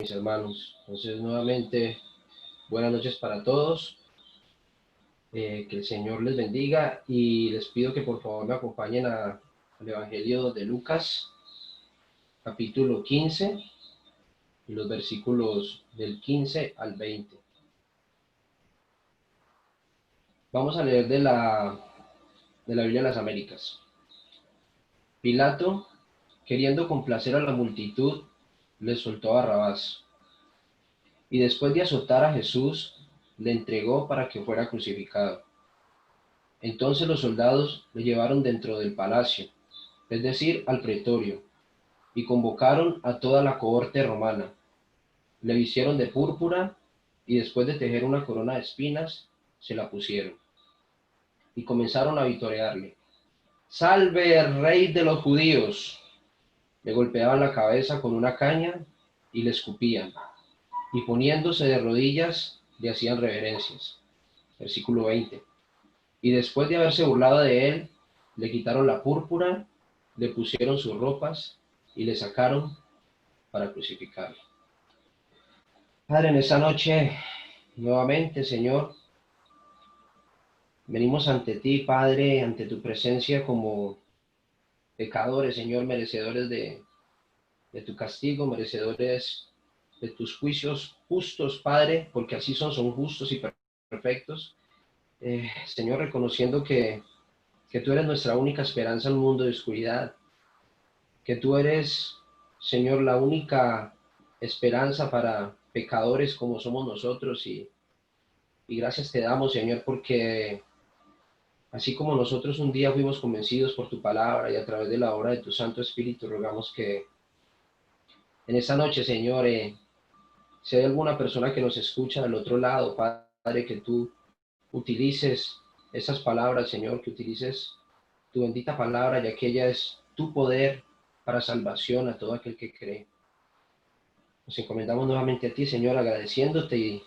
mis hermanos. Entonces, nuevamente, buenas noches para todos. Que el Señor les bendiga y les pido que por favor me acompañen al Evangelio de Lucas, capítulo 15, y los versículos del 15 al 20. Vamos a leer de la Biblia de las Américas. Pilato, queriendo complacer a la multitud, le soltó a Barrabás, y después de azotar a Jesús, le entregó para que fuera crucificado. Entonces los soldados le llevaron dentro del palacio, es decir, al pretorio, y convocaron a toda la cohorte romana. Le vistieron de púrpura y después de tejer una corona de espinas, se la pusieron. Y comenzaron a vitorearle. ¡Salve el rey de los judíos! Le golpeaban la cabeza con una caña y le escupían. Y poniéndose de rodillas, le hacían reverencias. Versículo 20. Y después de haberse burlado de él, le quitaron la púrpura, le pusieron sus ropas y le sacaron para crucificarlo. Padre, en esta noche, nuevamente, Señor, venimos ante ti, Padre, ante tu presencia como pecadores, Señor, merecedores de tu castigo, merecedores de tus juicios justos, Padre, porque así son justos y perfectos. Señor, reconociendo que tú eres nuestra única esperanza en un mundo de oscuridad, que tú eres, Señor, la única esperanza para pecadores como somos nosotros y gracias te damos, Señor, porque así como nosotros un día fuimos convencidos por tu palabra y a través de la obra de tu Santo Espíritu, rogamos que en esta noche, Señor, si hay alguna persona que nos escucha del otro lado, Padre, que tú utilices esas palabras, Señor, que utilices tu bendita palabra, ya que ella es tu poder para salvación a todo aquel que cree. Nos encomendamos nuevamente a ti, Señor, agradeciéndote y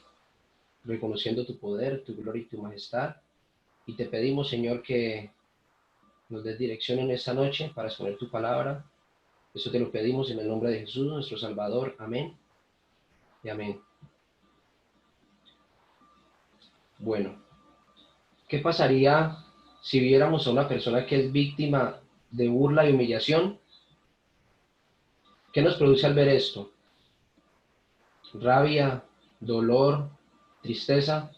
reconociendo tu poder, tu gloria y tu majestad. Y te pedimos, Señor, que nos des dirección en esta noche para exponer tu palabra. Eso te lo pedimos en el nombre de Jesús, nuestro Salvador. Amén y amén. Bueno, ¿qué pasaría si viéramos a una persona que es víctima de burla y humillación? ¿Qué nos produce al ver esto? Rabia, dolor, tristeza.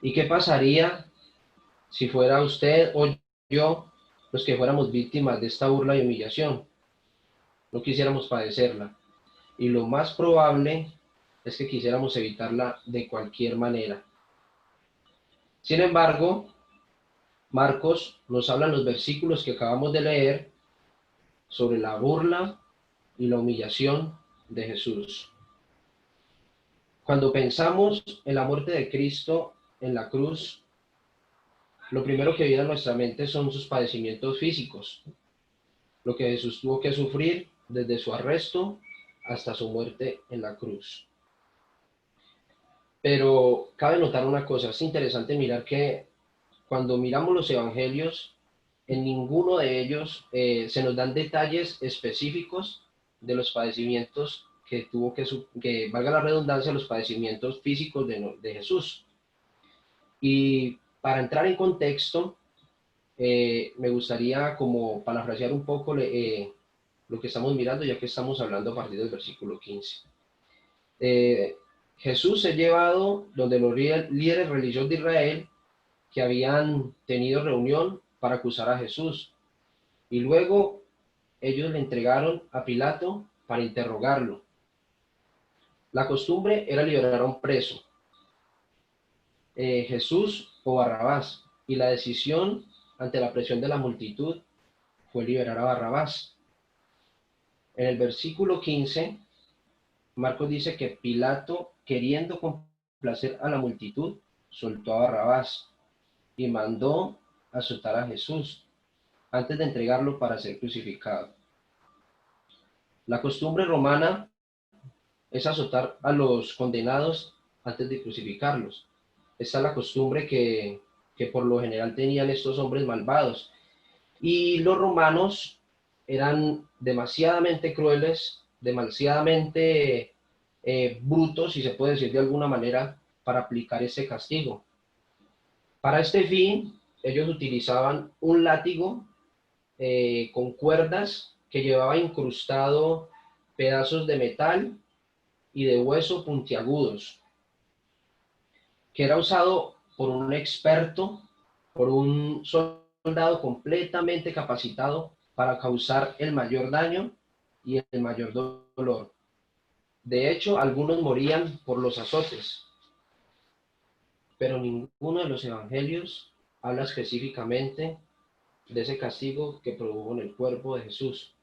¿Y qué pasaría si fuera usted o yo los que fuéramos víctimas de esta burla y humillación? No quisiéramos padecerla. Y lo más probable es que quisiéramos evitarla de cualquier manera. Sin embargo, Marcos nos habla en los versículos que acabamos de leer sobre la burla y la humillación de Jesús. Cuando pensamos en la muerte de Cristo en la cruz, lo primero que viene a nuestra mente son sus padecimientos físicos, lo que Jesús tuvo que sufrir desde su arresto hasta su muerte en la cruz. Pero cabe notar una cosa, es interesante mirar que cuando miramos los evangelios, en ninguno de ellos se nos dan detalles específicos de los padecimientos que tuvo que valga la redundancia, los padecimientos físicos de Jesús. Y para entrar en contexto, me gustaría como parafrasear un poco lo que estamos mirando, ya que estamos hablando a partir del versículo 15. Jesús es llevado donde los líderes religiosos de Israel que habían tenido reunión para acusar a Jesús. Y luego ellos le entregaron a Pilato para interrogarlo. La costumbre era liberar a un preso, Jesús o Barrabás, y la decisión ante la presión de la multitud fue liberar a Barrabás. En el versículo 15, Marcos dice que Pilato, queriendo complacer a la multitud, soltó a Barrabás y mandó azotar a Jesús antes de entregarlo para ser crucificado. La costumbre romana es azotar a los condenados antes de crucificarlos. Esta es la costumbre que por lo general tenían estos hombres malvados. Y los romanos eran demasiadamente crueles demasiadamente brutos, si se puede decir de alguna manera, para aplicar ese castigo. Para este fin, ellos utilizaban un látigo con cuerdas que llevaba incrustado pedazos de metal y de hueso puntiagudos, que era usado por un experto, por un soldado completamente capacitado para causar el mayor daño y el mayor dolor. De hecho, algunos morían por los azotes, pero ninguno de los evangelios habla específicamente de ese castigo que produjo en el cuerpo de Jesús.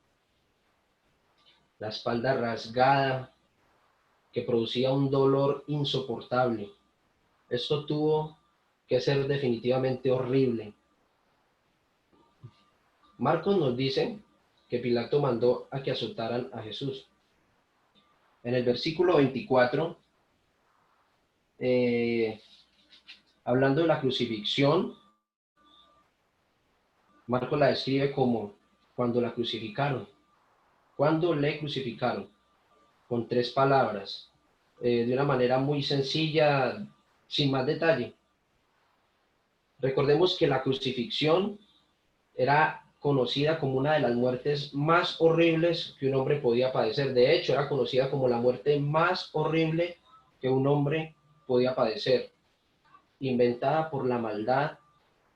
La espalda rasgada, que producía un dolor insoportable. Esto tuvo que ser definitivamente horrible. Marcos nos dice que Pilato mandó a que azotaran a Jesús. En el versículo 24, hablando de la crucifixión, Marcos la describe como cuando la crucificaron. ¿Cuándo le crucificaron? Con 3 palabras, de una manera muy sencilla, sin más detalle. Recordemos que la crucifixión era conocida como una de las muertes más horribles que un hombre podía padecer. De hecho, era conocida como la muerte más horrible que un hombre podía padecer, inventada por la maldad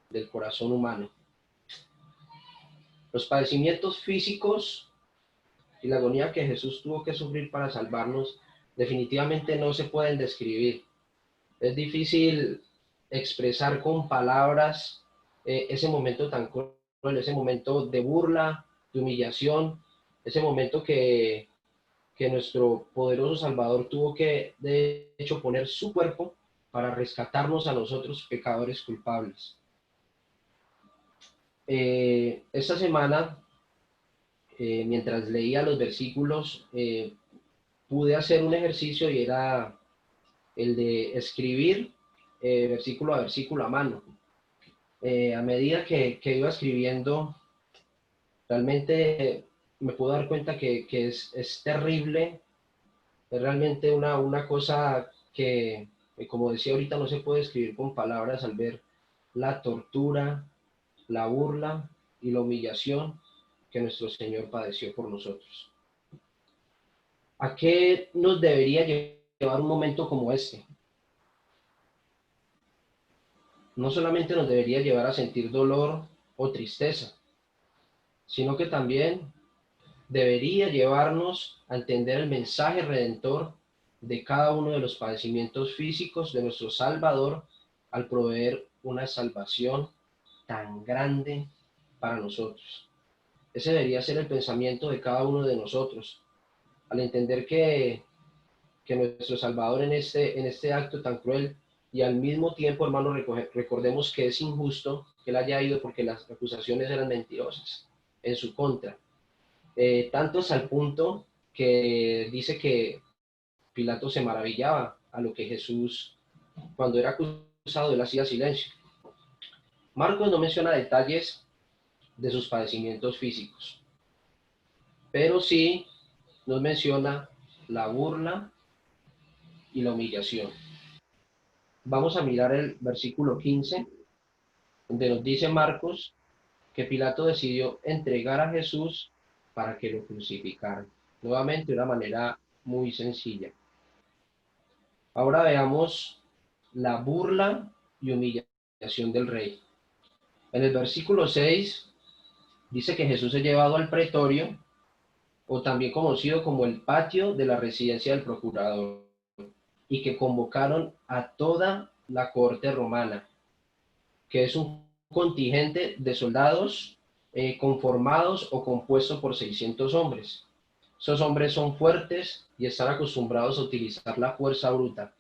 del corazón humano. Los padecimientos físicos y la agonía que Jesús tuvo que sufrir para salvarnos definitivamente no se pueden describir. Es difícil expresar con palabras ese momento tan cruel, ese momento de burla, de humillación, ese momento que nuestro poderoso Salvador tuvo que, de hecho, poner su cuerpo para rescatarnos a nosotros, pecadores culpables. Esta semana, mientras leía los versículos, pude hacer un ejercicio y era el de escribir versículo a versículo a mano. A medida que iba escribiendo, realmente me puedo dar cuenta que es terrible, es realmente una cosa que, como decía ahorita, no se puede escribir con palabras al ver la tortura, la burla y la humillación que nuestro Señor padeció por nosotros. ¿A qué nos debería llevar un momento como este? No solamente nos debería llevar a sentir dolor o tristeza, sino que también debería llevarnos a entender el mensaje redentor de cada uno de los padecimientos físicos de nuestro Salvador al proveer una salvación tan grande para nosotros. Ese debería ser el pensamiento de cada uno de nosotros, al entender que nuestro Salvador en este acto tan cruel y al mismo tiempo, hermanos, recordemos que es injusto que Él haya ido porque las acusaciones eran mentirosas en su contra. Tantos al punto que dice que Pilato se maravillaba a lo que Jesús, cuando era acusado, él hacía silencio. Marcos no menciona detalles de sus padecimientos físicos, pero sí nos menciona la burla y la humillación. Vamos a mirar el versículo 15, donde nos dice Marcos que Pilato decidió entregar a Jesús para que lo crucificaran. Nuevamente, de una manera muy sencilla. Ahora veamos la burla y humillación del rey. En el versículo 6 dice que Jesús es llevado al pretorio, o también conocido como el patio de la residencia del procurador, y que convocaron a toda la corte romana, que es un contingente de soldados conformados o compuesto por 600 hombres. Esos hombres son fuertes y están acostumbrados a utilizar la fuerza bruta.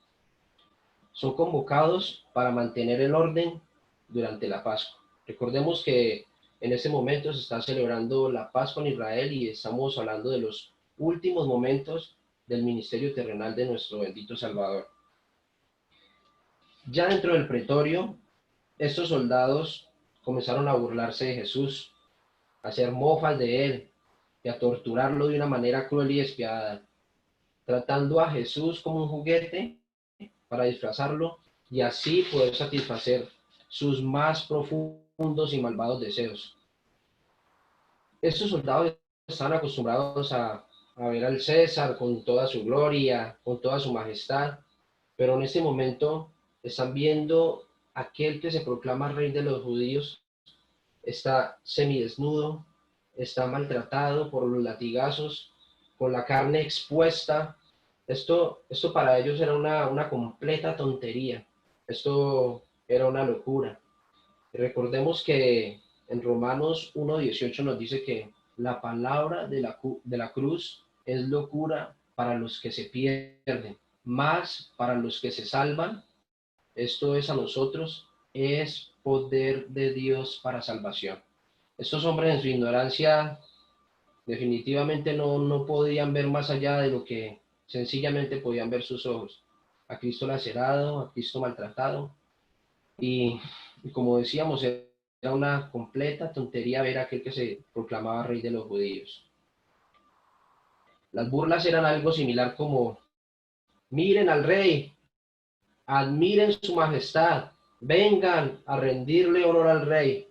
Son convocados para mantener el orden durante la Pascua. Recordemos que en este momento se está celebrando la Pascua en Israel y estamos hablando de los últimos momentos del ministerio terrenal de nuestro bendito Salvador. Ya dentro del pretorio, estos soldados comenzaron a burlarse de Jesús, a hacer mofas de él, y a torturarlo de una manera cruel y despiadada, tratando a Jesús como un juguete para disfrazarlo y así poder satisfacer sus más profundos y malvados deseos. Estos soldados estaban acostumbrados a ver al César con toda su gloria, con toda su majestad, pero en este momento están viendo aquel que se proclama rey de los judíos, está semidesnudo, está maltratado por los latigazos, con la carne expuesta. Esto para ellos era una completa tontería, esto era una locura. Y recordemos que en Romanos 1:18 nos dice que la palabra de la cruz es locura para los que se pierden, más para los que se salvan, esto es a nosotros, es poder de Dios para salvación. Estos hombres en su ignorancia definitivamente no podían ver más allá de lo que sencillamente podían ver sus ojos. A Cristo lacerado, a Cristo maltratado. Y como decíamos, era una completa tontería ver a aquel que se proclamaba rey de los judíos. Las burlas eran algo similar como, miren al rey, admiren su majestad, vengan a rendirle honor al rey.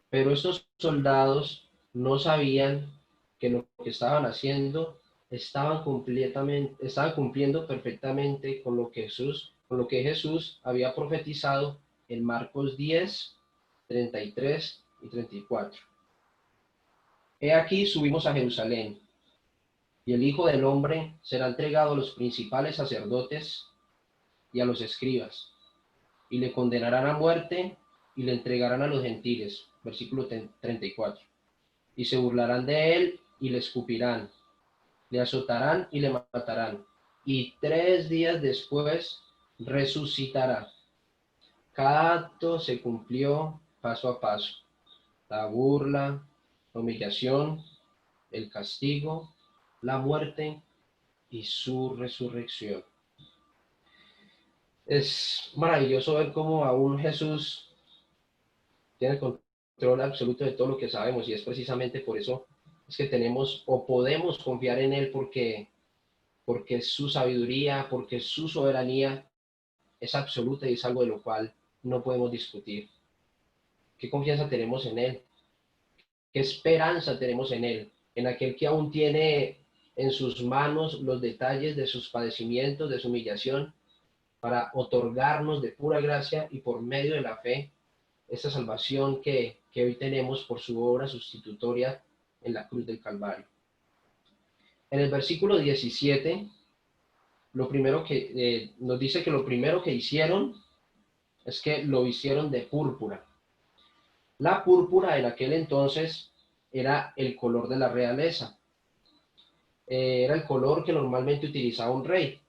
Pero estos soldados no sabían que lo que estaban haciendo estaban cumpliendo perfectamente con lo que Jesús había profetizado en Marcos 10, 33 y 34. He aquí subimos a Jerusalén, y el Hijo del Hombre será entregado a los principales sacerdotes y a los escribas, y le condenarán a muerte y le entregarán a los gentiles. Versículo 34. Y se burlarán de él y le escupirán, le azotarán y le matarán. Y 3 días después resucitará. Cada acto se cumplió paso a paso. La burla, la humillación, el castigo, la muerte y su resurrección. Es maravilloso ver cómo aún Jesús tiene el control absoluto de todo lo que sabemos, y es precisamente por eso es que tenemos o podemos confiar en Él, porque su sabiduría, porque su soberanía es absoluta y es algo de lo cual no podemos discutir. ¿Qué confianza tenemos en Él? ¿Qué esperanza tenemos en Él? En aquel que aún tiene en sus manos los detalles de sus padecimientos, de su humillación, para otorgarnos de pura gracia y por medio de la fe esta salvación que hoy tenemos por su obra sustitutoria en la cruz del Calvario. En el versículo 17, lo primero que nos dice que lo primero que hicieron es que lo hicieron de púrpura. La púrpura en aquel entonces era el color de la realeza, era el color que normalmente utilizaba un rey.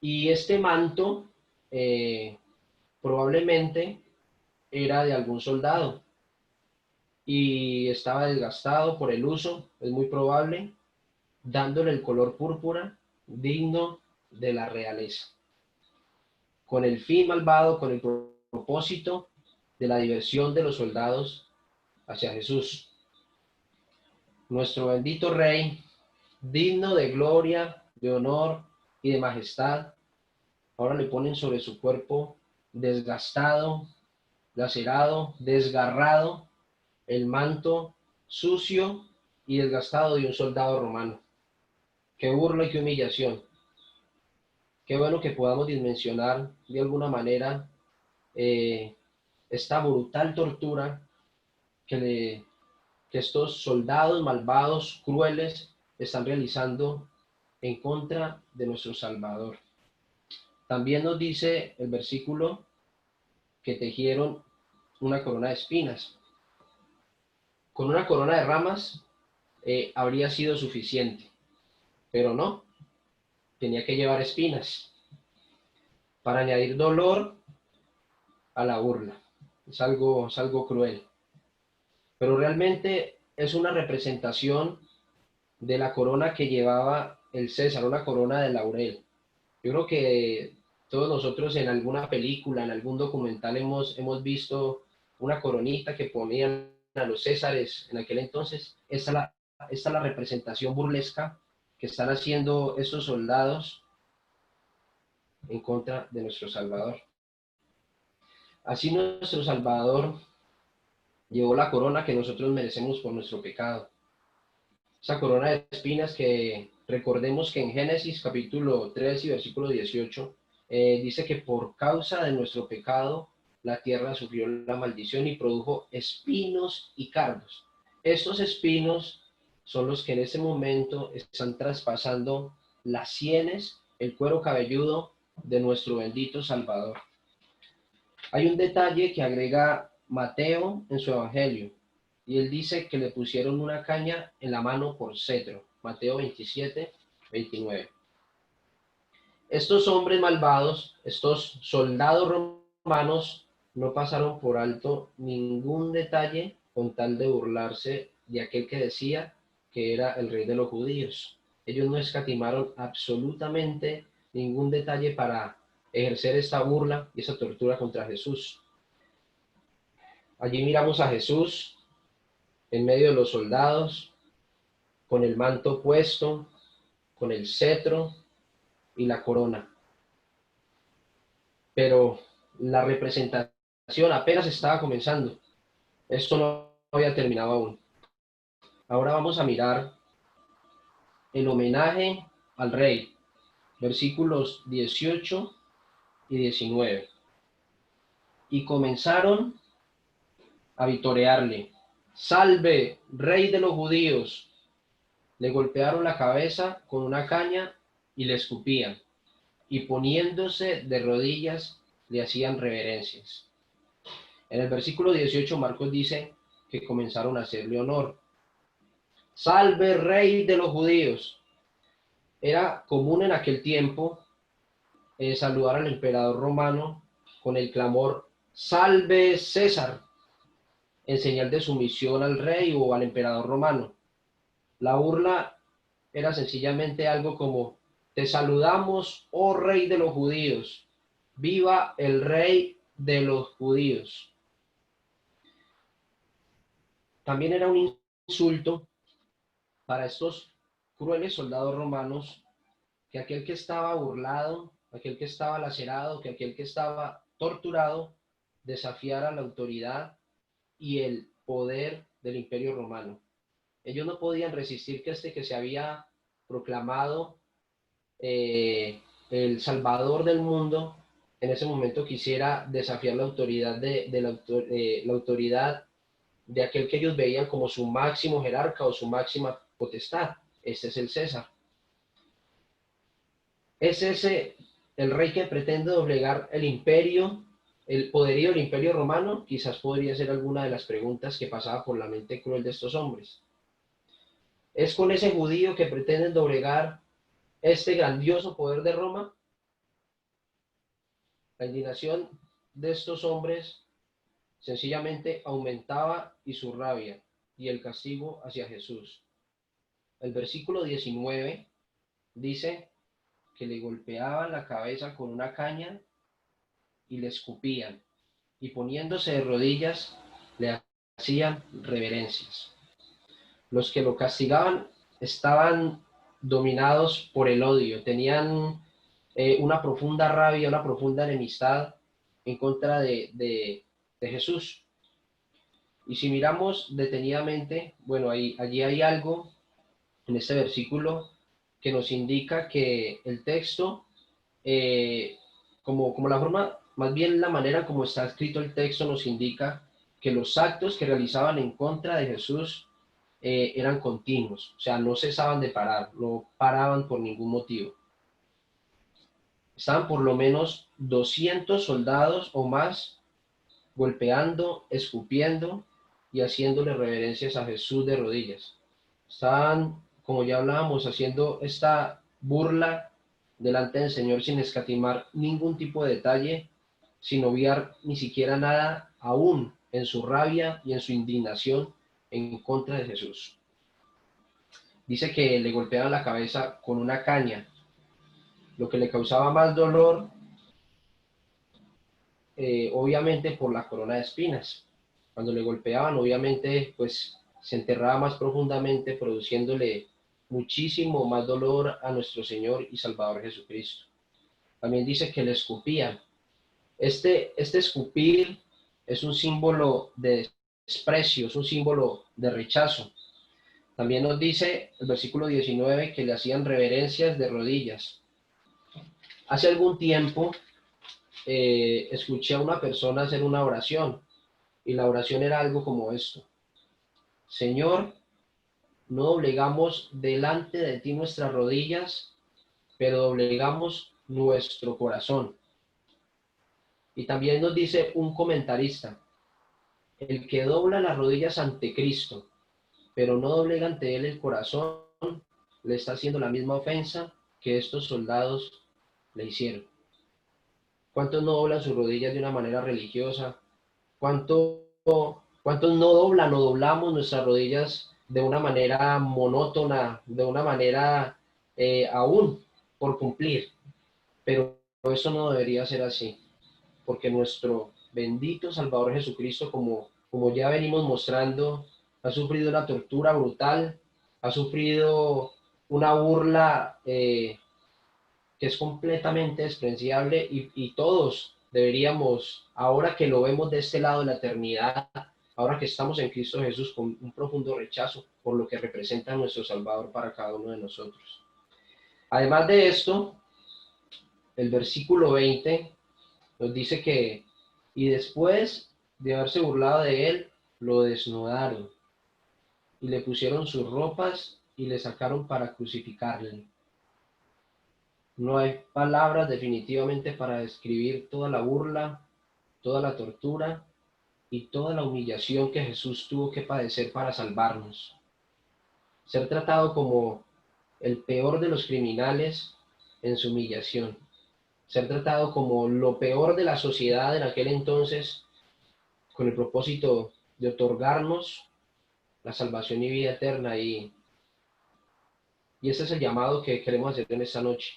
Y este manto probablemente era de algún soldado y estaba desgastado por el uso, es muy probable, dándole el color púrpura digno de la realeza, con el fin malvado, con el propósito de la diversión de los soldados hacia Jesús. Nuestro bendito Rey, digno de gloria, de honor y de majestad, ahora le ponen sobre su cuerpo desgastado, lacerado, desgarrado, el manto sucio y desgastado de un soldado romano. Qué burla y qué humillación. Qué bueno que podamos dimensionar de alguna manera eh, esta brutal tortura que, que estos soldados malvados, crueles, están realizando en contra de nuestro Salvador. También nos dice el versículo que tejieron una corona de espinas. Con una corona de ramas habría sido suficiente, pero no, tenía que llevar espinas para añadir dolor a la burla. Es algo cruel. Pero realmente es una representación de la corona que llevaba el César, una corona de laurel. Yo creo que todos nosotros en alguna película, en algún documental hemos visto una coronita que ponían a los Césares en aquel entonces. Esa esta es la representación burlesca que están haciendo estos soldados en contra de nuestro Salvador. Así nuestro Salvador llevó la corona que nosotros merecemos por nuestro pecado. Esa corona de espinas que recordemos que en Génesis capítulo 3 y versículo 18 dice que por causa de nuestro pecado la tierra sufrió la maldición y produjo espinos y cardos. Estos espinos son los que en ese momento están traspasando las sienes, el cuero cabelludo de nuestro bendito Salvador. Hay un detalle que agrega Mateo en su evangelio, y él dice que le pusieron una caña en la mano por cetro. Mateo 27, 29. Estos hombres malvados, estos soldados romanos, no pasaron por alto ningún detalle con tal de burlarse de aquel que decía que era el rey de los judíos. Ellos no escatimaron absolutamente ningún detalle para ejercer esta burla y esa tortura contra Jesús. Allí miramos a Jesús en medio de los soldados, con el manto puesto, con el cetro y la corona. Pero la representación apenas estaba comenzando. Esto no había terminado aún. Ahora vamos a mirar el homenaje al rey, versículos 18 y 19. Y comenzaron a vitorearle: ¡Salve, rey de los judíos! Le golpearon la cabeza con una caña y le escupían, y poniéndose de rodillas le hacían reverencias. En el versículo 18 Marcos dice que comenzaron a hacerle honor. ¡Salve, rey de los judíos! Era común en aquel tiempo saludar al emperador romano con el clamor ¡Salve César!, en señal de sumisión al rey o al emperador romano. La burla era sencillamente algo como: te saludamos, oh rey de los judíos, viva el rey de los judíos. También era un insulto para estos crueles soldados romanos que aquel que estaba burlado, aquel que estaba lacerado, que aquel que estaba torturado, desafiara la autoridad y el poder del imperio romano. Ellos no podían resistir que que se había proclamado el Salvador del mundo, en ese momento quisiera desafiar la autoridad la autoridad de aquel que ellos veían como su máximo jerarca o su máxima potestad. Este es el César. ¿Es ese el rey que pretende doblegar el imperio, el poderío del imperio romano? Quizás podría ser alguna de las preguntas que pasaba por la mente cruel de estos hombres. ¿Es con ese judío que pretenden doblegar este grandioso poder de Roma? La indignación de estos hombres sencillamente aumentaba y su rabia y el castigo hacia Jesús. El versículo 19 dice que le golpeaban la cabeza con una caña y le escupían, y poniéndose de rodillas le hacían reverencias. Los que lo castigaban estaban dominados por el odio, tenían una profunda rabia, una profunda enemistad en contra de Jesús. Y si miramos detenidamente, bueno, allí hay algo en este versículo que nos indica que el texto, como la forma, más bien la manera como está escrito el texto, nos indica que los actos que realizaban en contra de Jesús eran continuos, o sea, no cesaban de parar, no paraban por ningún motivo. Estaban por lo menos 200 soldados o más golpeando, escupiendo y haciéndole reverencias a Jesús de rodillas. Estaban, como ya hablábamos, haciendo esta burla delante del Señor sin escatimar ningún tipo de detalle, sin obviar ni siquiera nada, aún en su rabia y en su indignación en contra de Jesús. Dice que le golpeaban la cabeza con una caña, lo que le causaba más dolor, obviamente por la corona de espinas. Cuando le golpeaban, obviamente, pues se enterraba más profundamente, produciéndole muchísimo más dolor a nuestro Señor y Salvador Jesucristo. También dice que le escupían. Este escupir es un símbolo de desprecio, es un símbolo de rechazo. También nos dice el versículo 19 que le hacían reverencias de rodillas. Hace algún tiempo escuché a una persona hacer una oración y la oración era algo como esto: Señor, no doblegamos delante de ti nuestras rodillas, pero doblegamos nuestro corazón. Y también nos dice un comentarista: el que dobla las rodillas ante Cristo, pero no doblega ante él el corazón, le está haciendo la misma ofensa que estos soldados le hicieron. ¿Cuántos no doblan sus rodillas de una manera religiosa? ¿Cuántos no doblan o doblamos nuestras rodillas de una manera monótona, de una manera aún por cumplir? Pero eso no debería ser así, porque nuestro bendito Salvador Jesucristo, como ya venimos mostrando, ha sufrido una tortura brutal, ha sufrido una burla que es completamente despreciable y todos deberíamos, ahora que lo vemos de este lado de la eternidad, ahora que estamos en Cristo Jesús, con un profundo rechazo por lo que representa nuestro Salvador para cada uno de nosotros. Además de esto, el versículo 20 nos dice que, y después de haberse burlado de él, lo desnudaron y le pusieron sus ropas y le sacaron para crucificarle. No hay palabras definitivamente para describir toda la burla, toda la tortura y toda la humillación que Jesús tuvo que padecer para salvarnos. Ser tratado como el peor de los criminales en su humillación. Ser tratado como lo peor de la sociedad en aquel entonces, con el propósito de otorgarnos la salvación y vida eterna. Y ese es el llamado que queremos hacer en esta noche,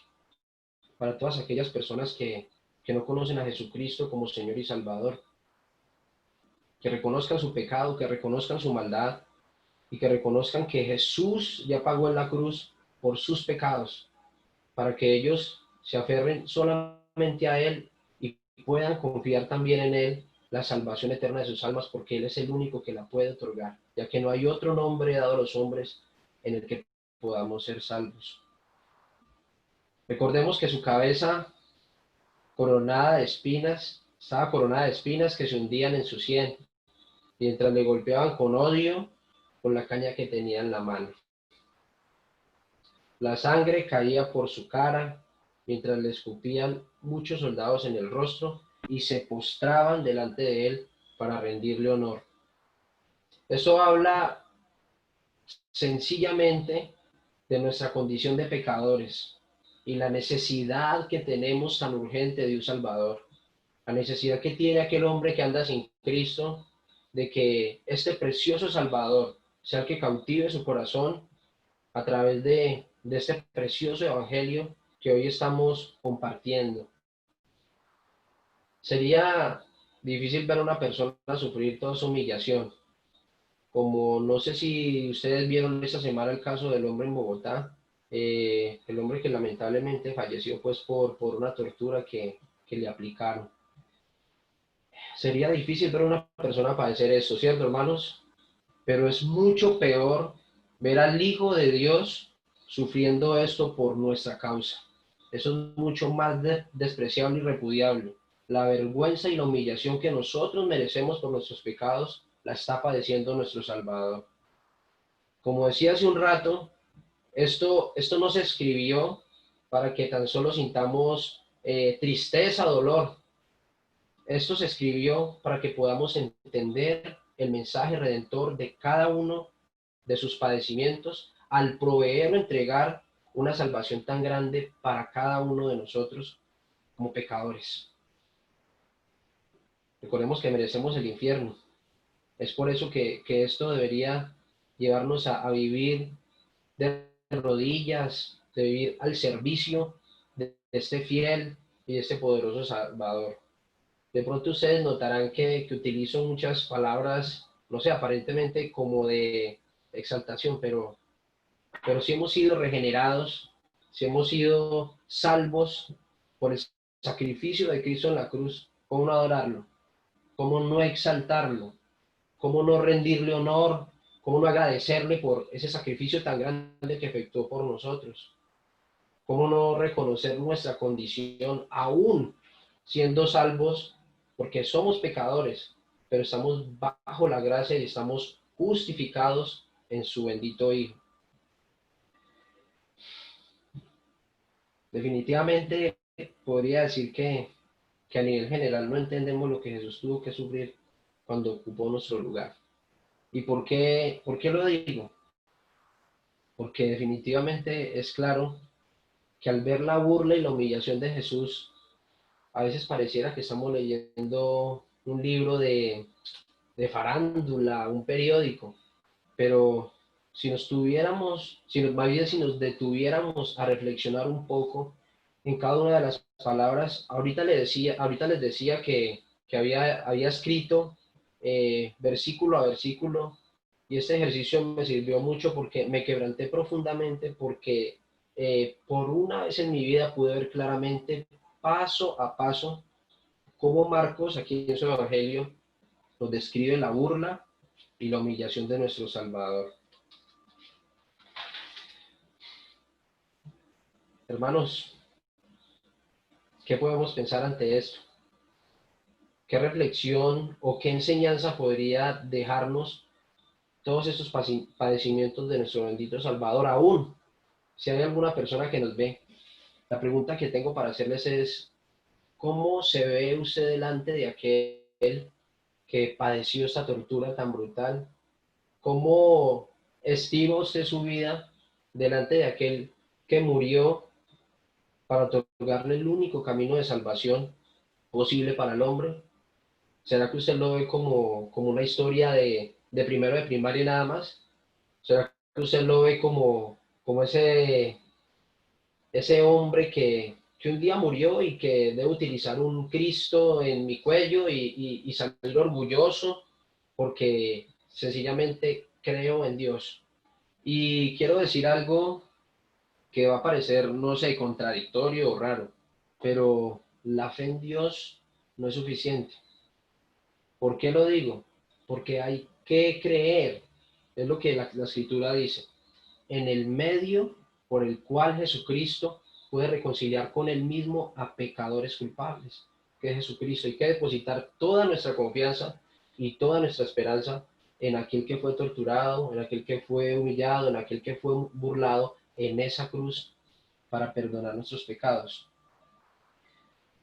para todas aquellas personas que no conocen a Jesucristo como Señor y Salvador, que reconozcan su pecado, que reconozcan su maldad y que reconozcan que Jesús ya pagó en la cruz por sus pecados, para que ellos se aferren solamente a Él y puedan confiar también en Él la salvación eterna de sus almas, porque Él es el único que la puede otorgar, ya que no hay otro nombre dado a los hombres en el que podamos ser salvos. Recordemos que su cabeza coronada de espinas, estaba coronada de espinas que se hundían en su sien, mientras le golpeaban con odio con la caña que tenía en la mano. La sangre caía por su cara, mientras le escupían muchos soldados en el rostro y se postraban delante de él para rendirle honor. Eso habla sencillamente de nuestra condición de pecadores y la necesidad que tenemos tan urgente de un Salvador. La necesidad que tiene aquel hombre que anda sin Cristo, de que este precioso Salvador sea el que cautive su corazón a través de este precioso evangelio que hoy estamos compartiendo. Sería difícil ver a una persona sufrir toda su humillación, como no sé si ustedes vieron esta semana el caso del hombre en Bogotá, el hombre que lamentablemente falleció pues por una tortura que le aplicaron. Sería difícil ver a una persona padecer esto, ¿cierto, hermanos? Pero es mucho peor ver al Hijo de Dios sufriendo esto por nuestra causa. Eso es mucho más despreciable y repudiable. La vergüenza y la humillación que nosotros merecemos por nuestros pecados la está padeciendo nuestro Salvador. Como decía hace un rato, esto no se escribió para que tan solo sintamos tristeza, dolor. Esto se escribió para que podamos entender el mensaje redentor de cada uno de sus padecimientos al proveer o entregar una salvación tan grande para cada uno de nosotros como pecadores. Recordemos que merecemos el infierno. Es por eso que esto debería llevarnos a vivir de rodillas, de vivir al servicio de este fiel y de este poderoso Salvador. De pronto ustedes notarán que utilizo muchas palabras no sé, aparentemente como de exaltación, pero si hemos sido regenerados, si hemos sido salvos por el sacrificio de Cristo en la cruz, ¿cómo no adorarlo? ¿Cómo no exaltarlo? ¿Cómo no rendirle honor? ¿Cómo no agradecerle por ese sacrificio tan grande que efectuó por nosotros? ¿Cómo no reconocer nuestra condición aún siendo salvos? Porque somos pecadores, pero estamos bajo la gracia y estamos justificados en su bendito Hijo. Definitivamente podría decir que a nivel general no entendemos lo que Jesús tuvo que sufrir cuando ocupó nuestro lugar. ¿Y por qué lo digo? Porque definitivamente es claro que al ver la burla y la humillación de Jesús, a veces pareciera que estamos leyendo un libro de farándula, un periódico, pero si nos tuviéramos, si nos, más bien si nos detuviéramos a reflexionar un poco en cada una de las palabras, ahorita les decía que había escrito versículo a versículo, y este ejercicio me sirvió mucho porque me quebranté profundamente, porque por una vez en mi vida pude ver claramente, paso a paso, cómo Marcos, aquí en su Evangelio, nos describe la burla y la humillación de nuestro Salvador. Hermanos, ¿qué podemos pensar ante esto? ¿Qué reflexión o qué enseñanza podría dejarnos todos estos padecimientos de nuestro bendito Salvador? Aún, si hay alguna persona que nos ve, la pregunta que tengo para hacerles es, ¿cómo se ve usted delante de aquel que padeció esta tortura tan brutal? ¿Cómo estima usted su vida delante de aquel que murió para otorgarle el único camino de salvación posible para el hombre? ¿Será que usted lo ve como una historia de primero de primaria y nada más? ¿Será que usted lo ve como ese hombre que un día murió y que debe utilizar un Cristo en mi cuello y salir orgulloso porque sencillamente creo en Dios? Y quiero decir algo que va a parecer, no sé, contradictorio o raro, pero la fe en Dios no es suficiente. ¿Por qué lo digo? Porque hay que creer, es lo que la escritura dice, en el medio por el cual Jesucristo puede reconciliar con él mismo a pecadores culpables, que es Jesucristo. Hay que depositar toda nuestra confianza y toda nuestra esperanza en aquel que fue torturado, en aquel que fue humillado, en aquel que fue burlado en esa cruz para perdonar nuestros pecados.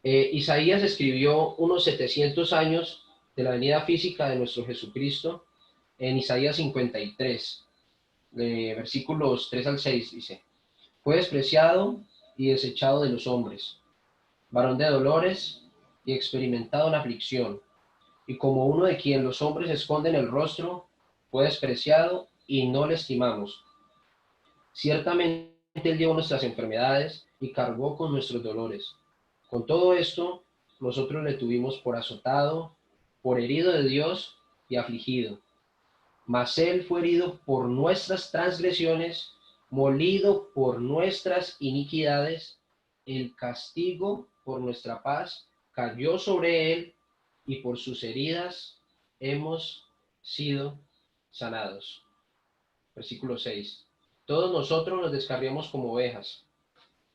Isaías escribió unos 700 años de la venida física de nuestro Jesucristo en Isaías 53, versículos 3 al 6, dice, fue despreciado y desechado de los hombres, varón de dolores y experimentado en aflicción, y como uno de quien los hombres esconden el rostro, fue despreciado y no le estimamos. Ciertamente Él llevó nuestras enfermedades y cargó con nuestros dolores. Con todo esto, nosotros le tuvimos por azotado, por herido de Dios y afligido. Mas Él fue herido por nuestras transgresiones, molido por nuestras iniquidades. El castigo por nuestra paz cayó sobre Él, y por sus heridas hemos sido sanados. Versículo 6. Todos nosotros nos descarriamos como ovejas,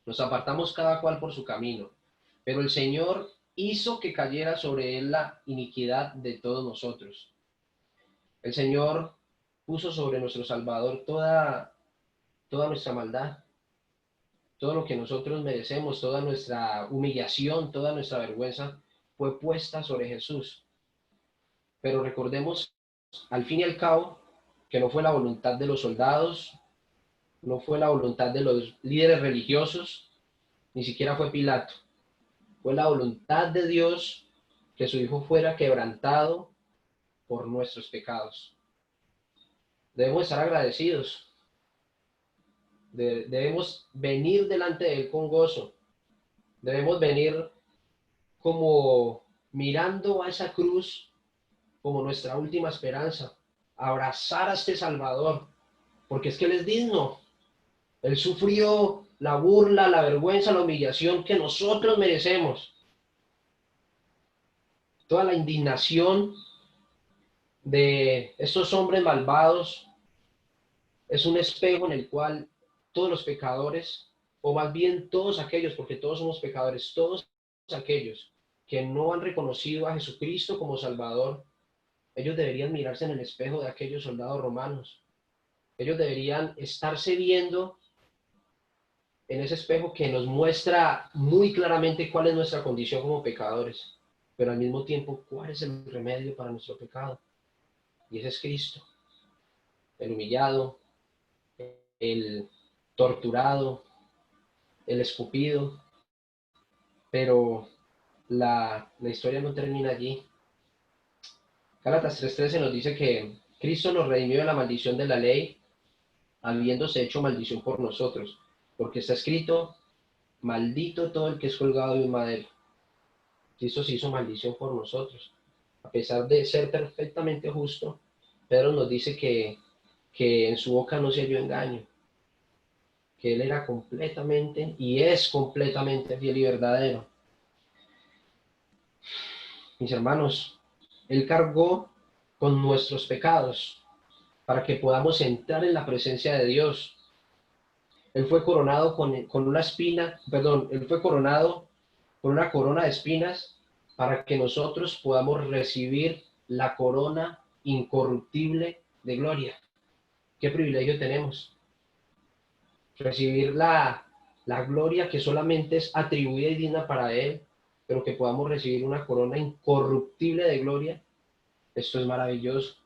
nos apartamos cada cual por su camino, pero el Señor hizo que cayera sobre él la iniquidad de todos nosotros. El Señor puso sobre nuestro Salvador toda nuestra maldad, todo lo que nosotros merecemos, toda nuestra humillación, toda nuestra vergüenza fue puesta sobre Jesús. Pero recordemos, al fin y al cabo, que no fue la voluntad de los soldados, no fue la voluntad de los líderes religiosos, ni siquiera fue Pilato. Fue la voluntad de Dios que su Hijo fuera quebrantado por nuestros pecados. Debemos estar agradecidos. Debemos venir delante de Él con gozo. Debemos venir como mirando a esa cruz como nuestra última esperanza. abrazar a este Salvador, porque es que Él es digno. Él sufrió la burla, la vergüenza, la humillación que nosotros merecemos. Toda la indignación de estos hombres malvados es un espejo en el cual todos los pecadores, o más bien todos aquellos, porque todos somos pecadores, todos aquellos que no han reconocido a Jesucristo como Salvador, ellos deberían mirarse en el espejo de aquellos soldados romanos. Ellos deberían estarse viendo en ese espejo que nos muestra muy claramente cuál es nuestra condición como pecadores, pero al mismo tiempo cuál es el remedio para nuestro pecado. Y ese es Cristo, el humillado, el torturado, el escupido, pero la historia no termina allí. Gálatas 3:13 nos dice que Cristo nos redimió de la maldición de la ley, habiéndose hecho maldición por nosotros, porque está escrito, maldito todo el que es colgado de un madero. Cristo se hizo maldición por nosotros. A pesar de ser perfectamente justo, Pedro nos dice que en su boca no se halló engaño, que Él era completamente y es completamente fiel y verdadero. Mis hermanos, Él cargó con nuestros pecados para que podamos entrar en la presencia de Dios. Él fue coronado con una espina, perdón, Él fue coronado con una corona de espinas para que nosotros podamos recibir la corona incorruptible de gloria. ¿Qué privilegio tenemos? Recibir la gloria que solamente es atribuida y digna para Él, pero que podamos recibir una corona incorruptible de gloria. Esto es maravilloso.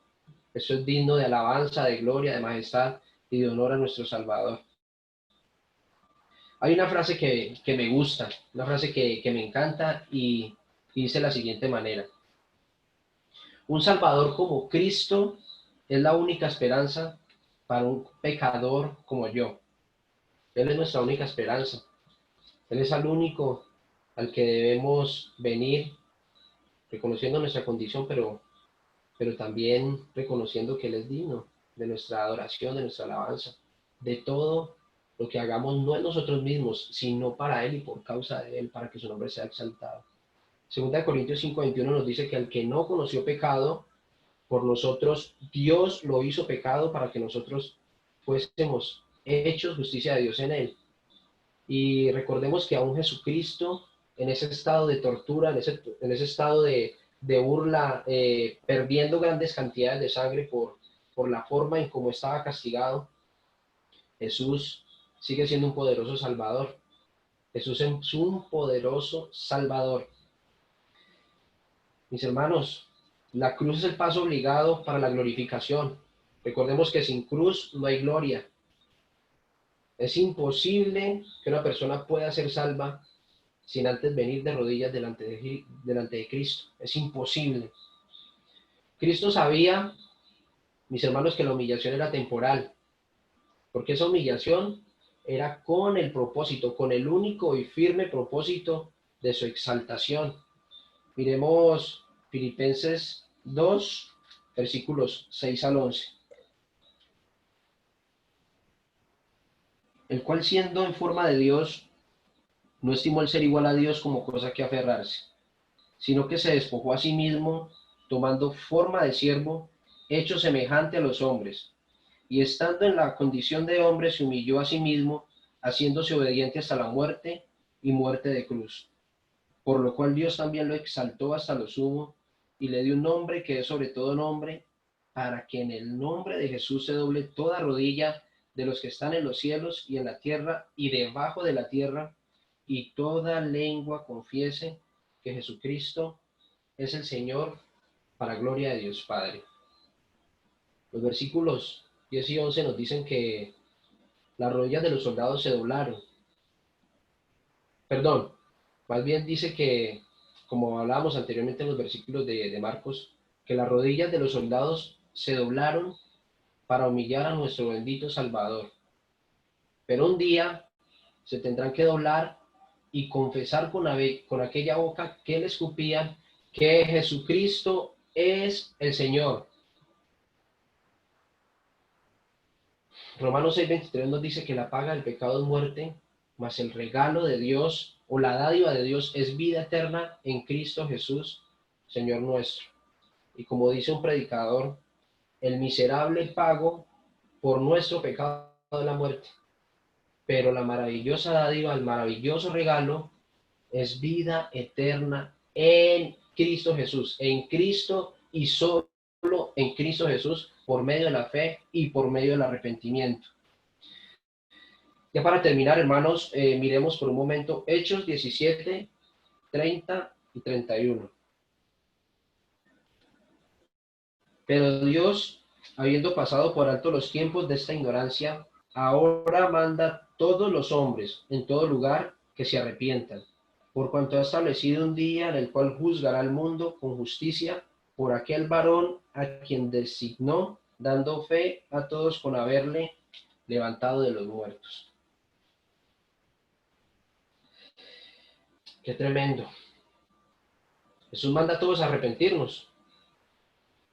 Esto es digno de alabanza, de gloria, de majestad y de honor a nuestro Salvador. Hay una frase que me gusta, una frase que me encanta y dice de la siguiente manera. Un Salvador como Cristo es la única esperanza para un pecador como yo. Él es nuestra única esperanza. Él es el único al que debemos venir reconociendo nuestra condición, pero también reconociendo que Él es digno de nuestra adoración, de nuestra alabanza, de todo lo que hagamos no en nosotros mismos, sino para Él y por causa de Él, para que su nombre sea exaltado. Segunda de Corintios 5:21 nos dice que al que no conoció pecado, por nosotros Dios lo hizo pecado para que nosotros fuésemos hechos justicia de Dios en Él. Y recordemos que aún Jesucristo, en ese estado de tortura, en ese estado de burla, perdiendo grandes cantidades de sangre por la forma en cómo estaba castigado, Jesús sigue siendo un poderoso Salvador. Jesús es un poderoso Salvador. Mis hermanos, la cruz es el paso obligado para la glorificación. Recordemos que sin cruz no hay gloria. Es imposible que una persona pueda ser salva sin antes venir de rodillas delante de Cristo. Es imposible. Cristo sabía, mis hermanos, que la humillación era temporal, porque esa humillación era con el propósito, con el único y firme propósito de su exaltación. Miremos Filipenses 2, versículos 6 al 11. El cual siendo en forma de Dios, no estimó el ser igual a Dios como cosa que aferrarse, sino que se despojó a sí mismo, tomando forma de siervo, hecho semejante a los hombres, y estando en la condición de hombre se humilló a sí mismo, haciéndose obediente hasta la muerte y muerte de cruz. Por lo cual Dios también lo exaltó hasta lo sumo, y le dio un nombre que es sobre todo nombre, para que en el nombre de Jesús se doble toda rodilla de los que están en los cielos y en la tierra y debajo de la tierra, y toda lengua confiese que Jesucristo es el Señor, para gloria de Dios Padre. Los versículos 10 y 11 nos dicen que las rodillas de los soldados se doblaron. Perdón, más bien dice que, como hablábamos anteriormente en los versículos de Marcos, que las rodillas de los soldados se doblaron para humillar a nuestro bendito Salvador. Pero un día se tendrán que doblar y confesar con aquella boca que le escupían que Jesucristo es el Señor. Romanos 6:23 nos dice que la paga del pecado es muerte, mas el regalo de Dios o la dádiva de Dios es vida eterna en Cristo Jesús, Señor nuestro. Y como dice un predicador, el miserable pago por nuestro pecado de la muerte, pero la maravillosa dádiva, el maravilloso regalo es vida eterna en Cristo Jesús, en Cristo y solo en Cristo Jesús, por medio de la fe y por medio del arrepentimiento. Ya para terminar, hermanos, miremos por un momento Hechos 17, 30 y 31. Pero Dios, habiendo pasado por alto los tiempos de esta ignorancia, ahora manda a todos los hombres en todo lugar que se arrepientan, por cuanto ha establecido un día en el cual juzgará al mundo con justicia por aquel varón a quien designó, dando fe a todos con haberle levantado de los muertos. Qué tremendo. Jesús manda a todos a arrepentirnos.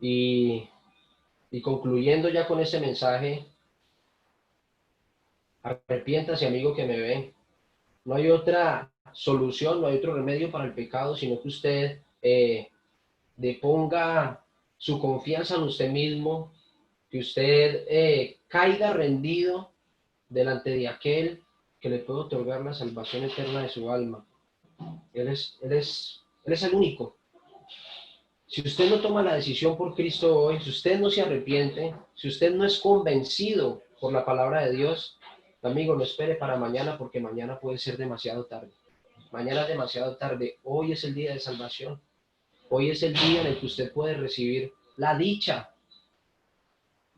Y, y concluyendo ya con ese mensaje, arrepiéntase, amigo que me ve. No hay otra solución, no hay otro remedio para el pecado, sino que usted deponga su confianza en usted mismo, que usted caiga rendido delante de aquel que le puede otorgar la salvación eterna de su alma. Él es el único. Si usted no toma la decisión por Cristo hoy, si usted no se arrepiente, si usted no es convencido por la palabra de Dios, amigo, no espere para mañana porque mañana puede ser demasiado tarde. Mañana es demasiado tarde. Hoy es el día de salvación. Hoy es el día en el que usted puede recibir la dicha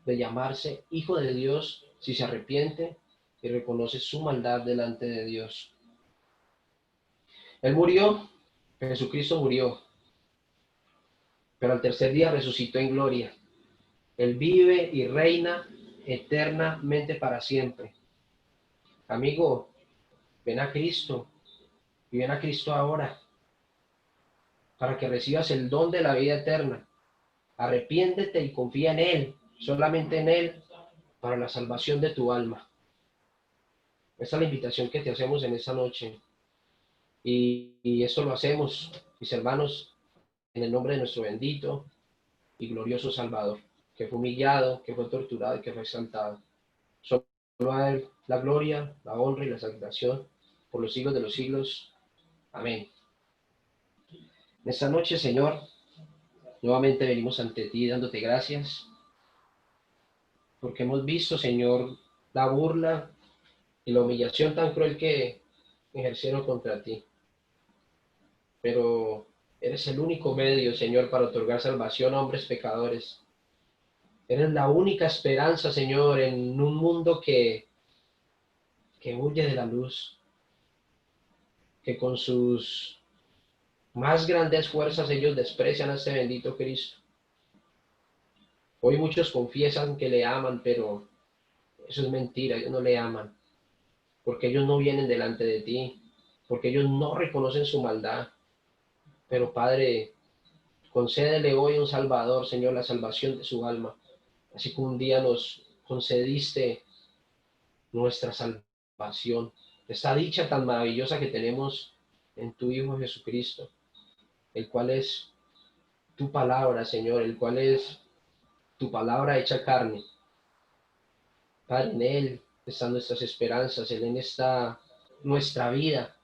de llamarse hijo de Dios si se arrepiente y reconoce su maldad delante de Dios. Él murió, Jesucristo murió, pero al tercer día resucitó en gloria. Él vive y reina eternamente para siempre. Amigo, ven a Cristo y ven a Cristo ahora para que recibas el don de la vida eterna. Arrepiéntete y confía en Él, solamente en Él, para la salvación de tu alma. Esta es la invitación que te hacemos en esta noche. Y esto lo hacemos, mis hermanos, en el nombre de nuestro bendito y glorioso Salvador, que fue humillado, que fue torturado y que fue exaltado. Solo a Él la gloria, la honra y la exaltación por los siglos de los siglos. Amén. En esta noche, Señor, nuevamente venimos ante ti dándote gracias, porque hemos visto, Señor, la burla y la humillación tan cruel que ejercieron contra ti. Pero eres el único medio, Señor, para otorgar salvación a hombres pecadores. Eres la única esperanza, Señor, en un mundo que huye de la luz, que con sus más grandes fuerzas ellos desprecian a este bendito Cristo. Hoy muchos confiesan que le aman, pero eso es mentira, ellos no le aman, porque ellos no vienen delante de ti, porque ellos no reconocen su maldad. Pero Padre, concédele hoy un Salvador, Señor, la salvación de su alma, así como un día nos concediste nuestra salvación, esta dicha tan maravillosa que tenemos en tu Hijo Jesucristo, el cual es tu palabra, Señor, el cual es tu palabra hecha carne. Padre, en Él están nuestras esperanzas, en Él está nuestra vida,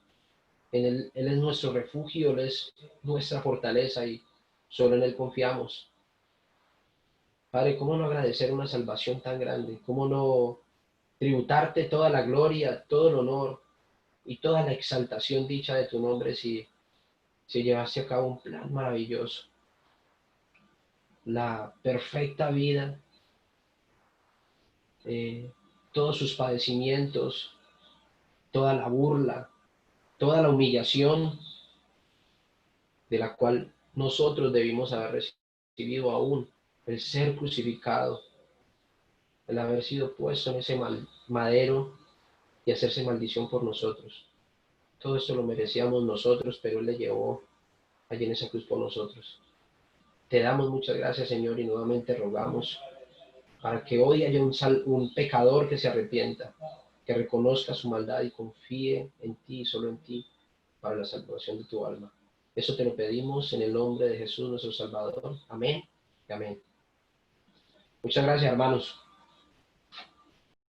Él es nuestro refugio, Él es nuestra fortaleza y solo en Él confiamos. Padre, ¿cómo no agradecer una salvación tan grande? ¿Cómo no tributarte toda la gloria, todo el honor y toda la exaltación dicha de tu nombre si llevaste a cabo un plan maravilloso? La perfecta vida, eh, todos sus padecimientos, toda la burla, toda la humillación de la cual nosotros debimos haber recibido aún, el ser crucificado, el haber sido puesto en ese madero y hacerse maldición por nosotros. Todo esto lo merecíamos nosotros, pero Él le llevó allí en esa cruz por nosotros. Te damos muchas gracias, Señor, y nuevamente rogamos para que hoy haya un pecador que se arrepienta, que reconozca su maldad y confíe en ti, solo en ti, para la salvación de tu alma. Eso te lo pedimos en el nombre de Jesús, nuestro Salvador. Amén y amén. Muchas gracias, hermanos.